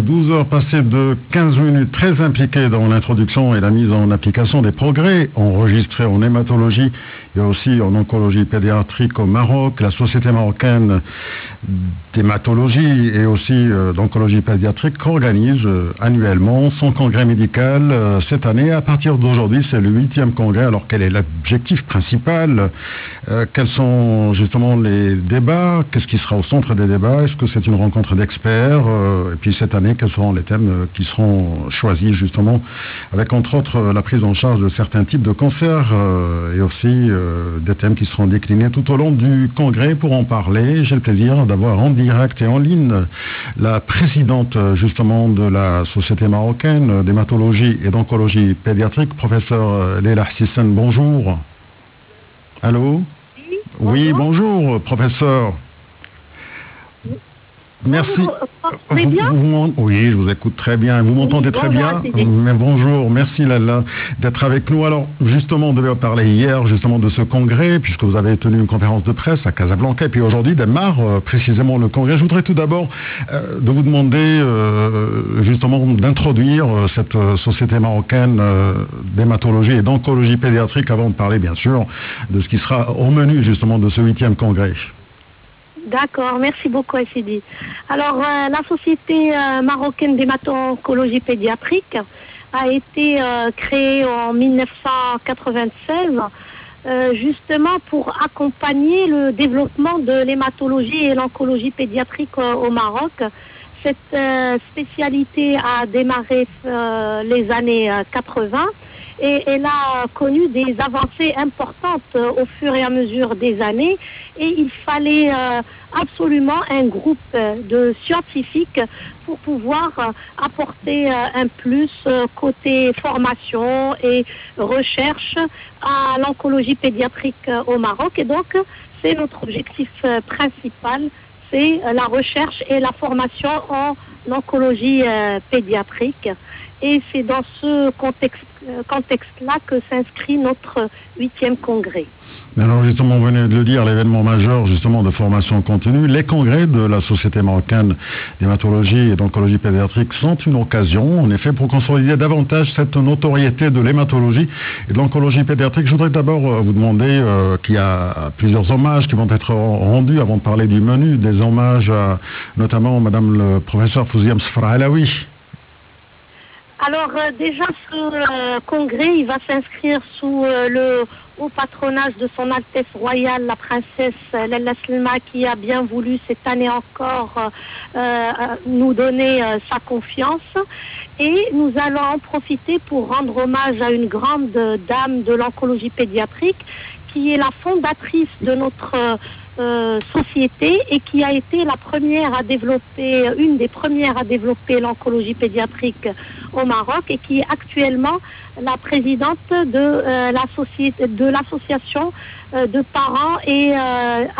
12 heures passées de 15 minutes, très impliqué dans l'introduction et la mise en application des progrès enregistrés en hématologie et aussi en oncologie pédiatrique au Maroc. La Société marocaine d'hématologie et aussi d'oncologie pédiatrique organise annuellement son congrès médical cette année. À partir d'aujourd'hui, c'est le 8e congrès. Alors, quel est l'objectif principal? Quels sont justement les débats? Qu'est-ce qui sera au centre des débats? Est-ce que c'est une rencontre d'experts? Et puis cette année, quels seront les thèmes qui seront choisis justement, avec entre autres la prise en charge de certains types de cancers et aussi des thèmes qui seront déclinés tout au long du congrès. Pour en parler, j'ai le plaisir d'avoir en direct et en ligne la présidente justement de la Société marocaine d'hématologie et d'oncologie pédiatrique, professeur Leila Hsisen. Bonjour. Allô? Oui, bonjour, professeur. Merci. Vous bien? Oui, je vous écoute très bien. Vous m'entendez très bien? Mais bonjour, merci Lalla d'être avec nous. Alors, justement, on devait parler hier justement de ce congrès, puisque vous avez tenu une conférence de presse à Casablanca, et puis aujourd'hui démarre précisément le congrès. Je voudrais tout d'abord de vous demander justement d'introduire cette société marocaine d'hématologie et d'oncologie pédiatrique avant de parler bien sûr de ce qui sera au menu justement de ce 8e congrès. D'accord, merci beaucoup Sidi. Alors, la Société marocaine d'hémato-oncologie pédiatrique a été créée en 1996 justement pour accompagner le développement de l'hématologie et l'oncologie pédiatrique au Maroc. Cette spécialité a démarré les années 80 et elle a connu des avancées importantes au fur et à mesure des années, et il fallait absolument un groupe de scientifiques pour pouvoir apporter un plus côté formation et recherche à l'oncologie pédiatrique au Maroc. Et donc, c'est notre objectif principal, c'est la recherche et la formation en oncologie pédiatrique. Et c'est dans ce contexte-là que s'inscrit notre 8e congrès. Alors justement, vous venez de le dire, l'événement majeur justement de formation continue, les congrès de la Société marocaine d'hématologie et d'oncologie pédiatrique sont une occasion, en effet, pour consolider davantage cette notoriété de l'hématologie et de l'oncologie pédiatrique. Je voudrais d'abord vous demander qu'il y a plusieurs hommages qui vont être rendus avant de parler du menu, des hommages à notamment Madame le professeur Fouzia Msfra Alaoui. Alors déjà, ce congrès, il va s'inscrire sous le haut patronage de son Altesse Royale, la princesse Lalla Slma, qui a bien voulu cette année encore nous donner sa confiance. Et nous allons en profiter pour rendre hommage à une grande dame de l'oncologie pédiatrique, qui est la fondatrice de notre société et qui a été la première à développer, une des premières à développer l'oncologie pédiatrique au Maroc, et qui est actuellement la présidente de l'association de parents et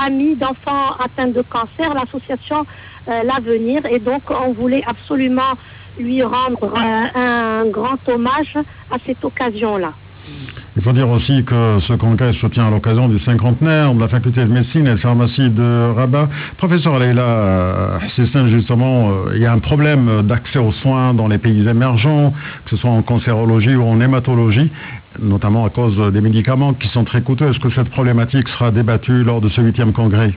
amis d'enfants atteints de cancer, l'association L'Avenir. Et donc on voulait absolument lui rendre un grand hommage à cette occasion-là. Il faut dire aussi que ce congrès se tient à l'occasion du 50e de la faculté de médecine et de pharmacie de Rabat. Professeur Leila Hsisen, justement, il y a un problème d'accès aux soins dans les pays émergents, que ce soit en cancérologie ou en hématologie, notamment à cause des médicaments qui sont très coûteux. Est-ce que cette problématique sera débattue lors de ce 8e congrès?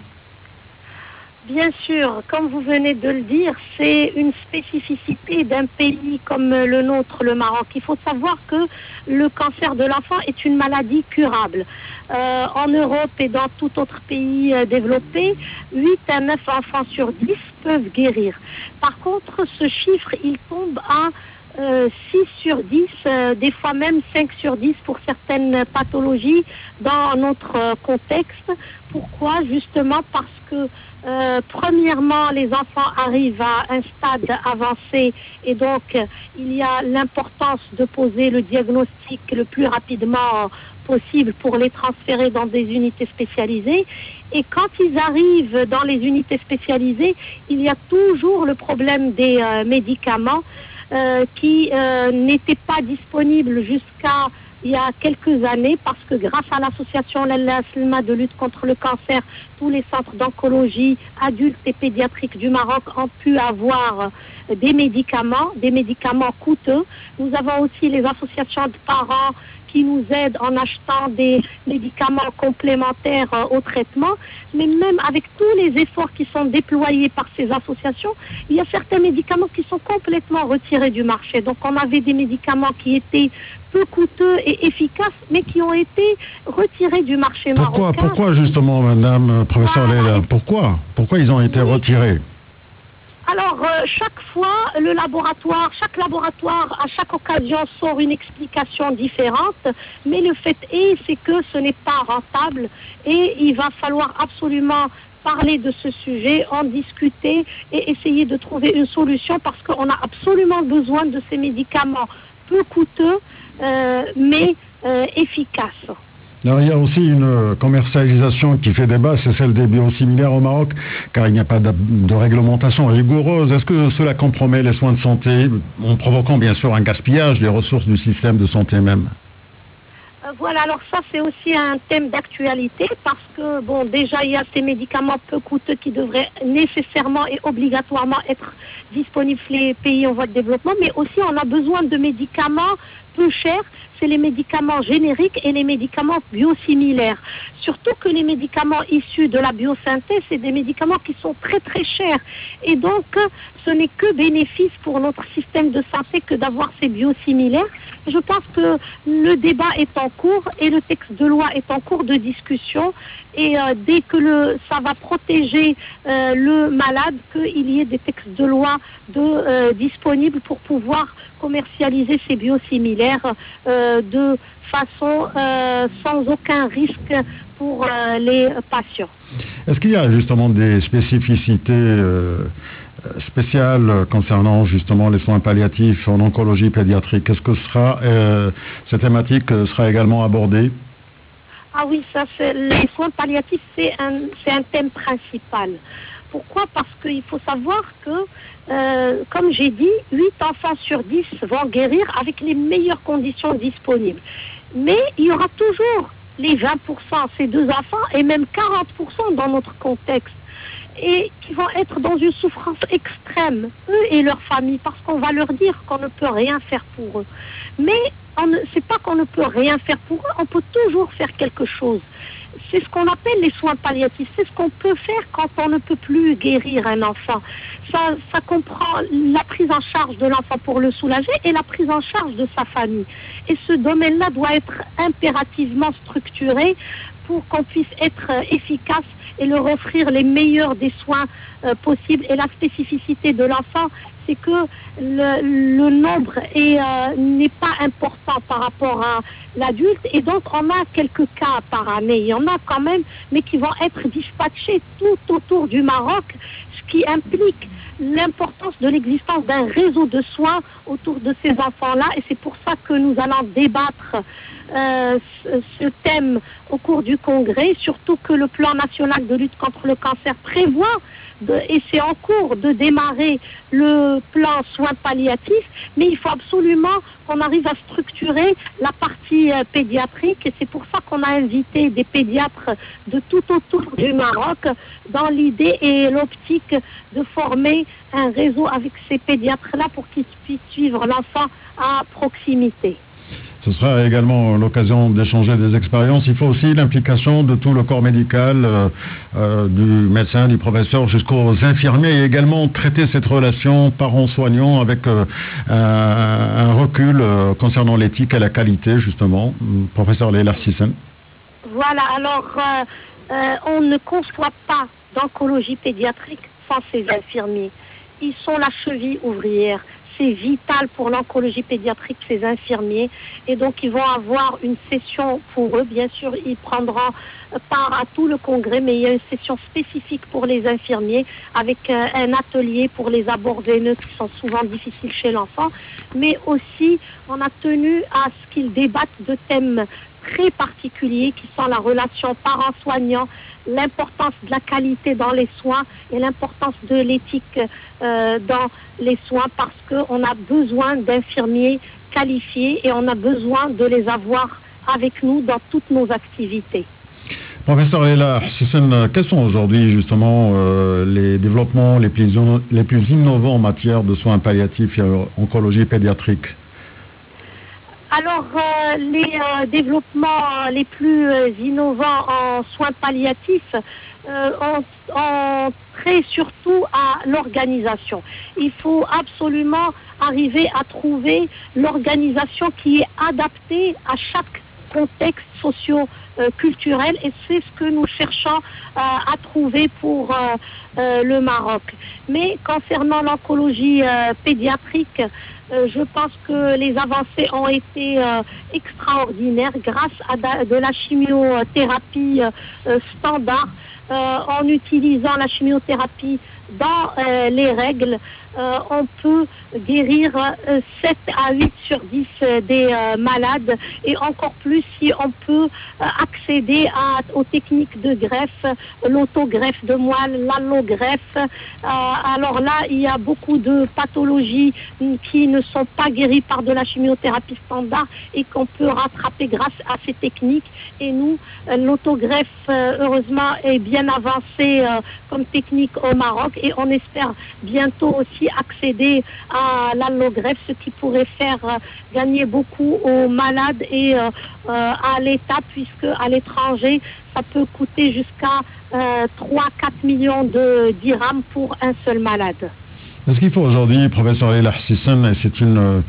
Bien sûr, comme vous venez de le dire, c'est une spécificité d'un pays comme le nôtre, le Maroc. Il faut savoir que le cancer de l'enfant est une maladie curable. En Europe et dans tout autre pays développé, 8 à 9 enfants sur 10 peuvent guérir. Par contre, ce chiffre, il tombe à 6 sur 10, des fois même 5 sur 10 pour certaines pathologies dans notre contexte. Pourquoi? Justement parce que premièrement, les enfants arrivent à un stade avancé et donc il y a l'importance de poser le diagnostic le plus rapidement possible pour les transférer dans des unités spécialisées. Et quand ils arrivent dans les unités spécialisées, il y a toujours le problème des médicaments qui n'étaient pas disponibles jusqu'à il y a quelques années, parce que grâce à l'association Lalla Slma de lutte contre le cancer, tous les centres d'oncologie adultes et pédiatriques du Maroc ont pu avoir des médicaments coûteux. Nous avons aussi les associations de parents qui nous aident en achetant des médicaments complémentaires au traitement. Mais même avec tous les efforts qui sont déployés par ces associations, il y a certains médicaments qui sont complètement retirés du marché. Donc on avait des médicaments qui étaient peu coûteux et efficaces, mais qui ont été retirés du marché marocain. Pourquoi justement, madame, professeur Leila, pourquoi ils ont été retirés? Alors, chaque fois, chaque laboratoire, à chaque occasion, sort une explication différente, mais le fait c'est que ce n'est pas rentable et il va falloir absolument parler de ce sujet, en discuter et essayer de trouver une solution parce qu'on a absolument besoin de ces médicaments peu coûteux, mais efficaces. Alors, il y a aussi une commercialisation qui fait débat, c'est celle des biosimilaires au Maroc, car il n'y a pas de réglementation rigoureuse. Est-ce que cela compromet les soins de santé, en provoquant bien sûr un gaspillage des ressources du système de santé même? Voilà, alors ça c'est aussi un thème d'actualité parce que, bon, déjà il y a ces médicaments peu coûteux qui devraient nécessairement et obligatoirement être disponibles dans les pays en voie de développement, mais aussi on a besoin de médicaments peu chers, c'est les médicaments génériques et les médicaments biosimilaires. Surtout que les médicaments issus de la biosynthèse, c'est des médicaments qui sont très très chers. Et donc, ce n'est que bénéfice pour notre système de santé que d'avoir ces biosimilaires. Je pense que le débat est en cours et le texte de loi est en cours de discussion. Et dès que ça va protéger le malade, qu'il y ait des textes de loi disponibles pour pouvoir commercialiser ces biosimilaires de façon sans aucun risque pour les patients. Est-ce qu'il y a justement des spécificités spéciales concernant justement les soins palliatifs en oncologie pédiatrique? Est-ce que cette thématique sera également abordée? Ah oui, les soins palliatifs, c'est un thème principal. Pourquoi? Parce qu'il faut savoir que, comme j'ai dit, 8 enfants sur 10 vont guérir avec les meilleures conditions disponibles. Mais il y aura toujours les 20%, ces 2 enfants, et même 40% dans notre contexte, et qui vont être dans une souffrance extrême, eux et leur famille, parce qu'on va leur dire qu'on ne peut rien faire pour eux. Mais c'est pas qu'on ne peut rien faire pour eux, on peut toujours faire quelque chose. C'est ce qu'on appelle les soins palliatifs. C'est ce qu'on peut faire quand on ne peut plus guérir un enfant. Ça comprend la prise en charge de l'enfant pour le soulager et la prise en charge de sa famille. Et ce domaine-là doit être impérativement structuré pour qu'on puisse être efficace et leur offrir les meilleurs des soins possibles. Et la spécificité de l'enfant, c'est que le nombre n'est pas important par rapport à l'adulte, et donc on a quelques cas par année. Il y en a quand même, mais qui vont être dispatchés tout autour du Maroc, ce qui implique l'importance de l'existence d'un réseau de soins autour de ces enfants-là, et c'est pour ça que nous allons débattre ce thème au cours du congrès, surtout que le plan national de lutte contre le cancer prévoit, et c'est en cours de démarrer le plan soins palliatifs, mais il faut absolument qu'on arrive à structurer la partie pédiatrique, et c'est pour ça qu'on a invité des pédiatres de tout autour du Maroc dans l'idée et l'optique de former un réseau avec ces pédiatres-là pour qu'ils puissent suivre l'enfant à proximité. Ce sera également l'occasion d'échanger des expériences. Il faut aussi l'implication de tout le corps médical, du médecin, du professeur jusqu'aux infirmiers, et également traiter cette relation parents-soignants avec un recul concernant l'éthique et la qualité, justement. Professeur Leila Sissène. Voilà, alors on ne conçoit pas d'oncologie pédiatrique sans ces infirmiers. Ils sont la cheville ouvrière. C'est vital pour l'oncologie pédiatrique, ces infirmiers. Et donc, ils vont avoir une session pour eux. Bien sûr, ils prendront part à tout le congrès, mais il y a une session spécifique pour les infirmiers avec un atelier pour les abords veineux qui sont souvent difficiles chez l'enfant. Mais aussi, on a tenu à ce qu'ils débattent de thèmes très particuliers qui sont la relation parent-soignant, l'importance de la qualité dans les soins et l'importance de l'éthique dans les soins, parce qu'on a besoin d'infirmiers qualifiés et on a besoin de les avoir avec nous dans toutes nos activités. Professeur Leila Sissène, quels sont aujourd'hui justement les développements les plus innovants en matière de soins palliatifs et oncologie pédiatrique? Alors, les développements les plus innovants en soins palliatifs ont trait surtout à l'organisation. Il faut absolument arriver à trouver l'organisation qui est adaptée à chaque contexte socio-culturel et c'est ce que nous cherchons à trouver pour le Maroc. Mais concernant l'oncologie pédiatrique, je pense que les avancées ont été extraordinaires grâce à de la chimiothérapie standard. En utilisant la chimiothérapie dans les règles, on peut guérir 7 à 8 sur 10 des malades et encore plus si on peut accéder aux techniques de greffe, l'autogreffe de moelle, l'allogreffe. Alors là, il y a beaucoup de pathologies qui ne sont pas guéries par de la chimiothérapie standard et qu'on peut rattraper grâce à ces techniques. Et nous, l'autogreffe, heureusement, est bien avancée comme technique au Maroc et on espère bientôt aussi accéder à l'allogreffe, ce qui pourrait faire gagner beaucoup aux malades et à l'État, puisque à l'étranger, ça peut coûter jusqu'à 3-4 millions de dirhams pour un seul malade. Est-ce qu'il faut aujourd'hui, professeur Leila Sissène, c'est une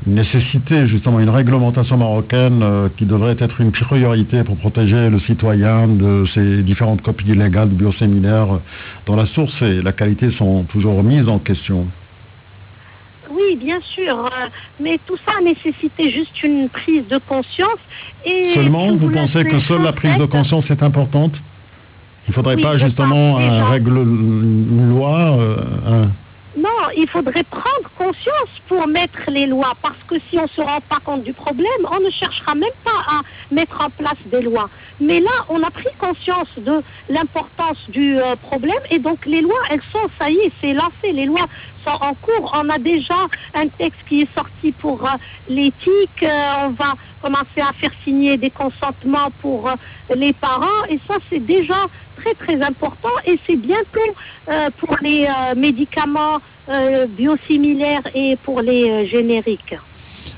nécessité, justement, une réglementation marocaine qui devrait être une priorité pour protéger le citoyen de ces différentes copies illégales de bioséminaires dont la source et la qualité sont toujours mises en question? Oui, bien sûr, mais tout ça a nécessité juste une prise de conscience. Et seulement, vous pensez que seule la prise de conscience est importante? Il ne faudrait pas justement une loi Non, il faudrait prendre conscience pour mettre les lois, parce que si on ne se rend pas compte du problème, on ne cherchera même pas à mettre en place des lois. Mais là, on a pris conscience de l'importance du problème et donc les lois, elles sont, ça y est, c'est lancé, les lois sont en cours. On a déjà un texte qui est sorti pour l'éthique, on va commencer à faire signer des consentements pour les parents et ça, c'est déjà très très important et c'est bientôt pour les médicaments biosimilaires et pour les génériques.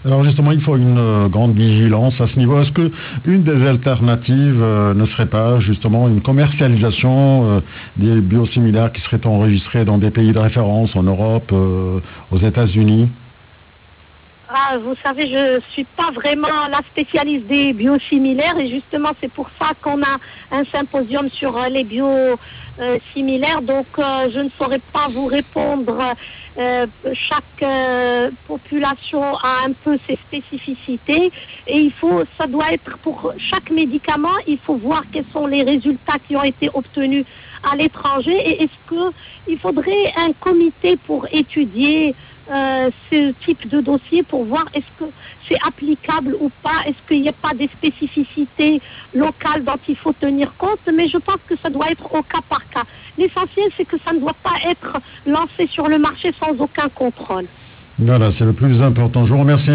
Alors justement, il faut une grande vigilance à ce niveau. Est-ce que une des alternatives ne serait pas justement une commercialisation des biosimilaires qui seraient enregistrés dans des pays de référence en Europe, aux États-Unis? Ah, vous savez, je ne suis pas vraiment la spécialiste des biosimilaires et justement c'est pour ça qu'on a un symposium sur les biosimilaires. Donc je ne saurais pas vous répondre. Chaque population a un peu ses spécificités et ça doit être pour chaque médicament, il faut voir quels sont les résultats qui ont été obtenus à l'étranger et est-ce qu'il faudrait un comité pour étudier ce type de dossier pour voir est-ce que c'est applicable ou pas, est-ce qu'il n'y a pas des spécificités locales dont il faut tenir compte, mais je pense que ça doit être au cas par cas. L'essentiel, c'est que ça ne doit pas être lancé sur le marché sans aucun contrôle. Voilà, c'est le plus important. Je vous remercie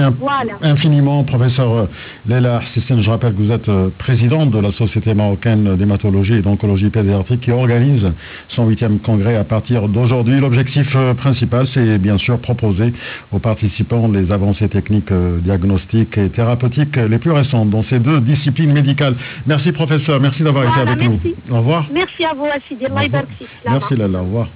infiniment, professeur Leila Sissène. Je rappelle que vous êtes présidente de la Société marocaine d'hématologie et d'oncologie pédiatrique qui organise son 8e congrès à partir d'aujourd'hui. L'objectif principal, c'est bien sûr proposer aux participants les avancées techniques diagnostiques et thérapeutiques les plus récentes dans ces deux disciplines médicales. Merci professeur, merci d'avoir été avec nous. Au revoir. Merci à vous, Assidi. Merci Leila, au revoir.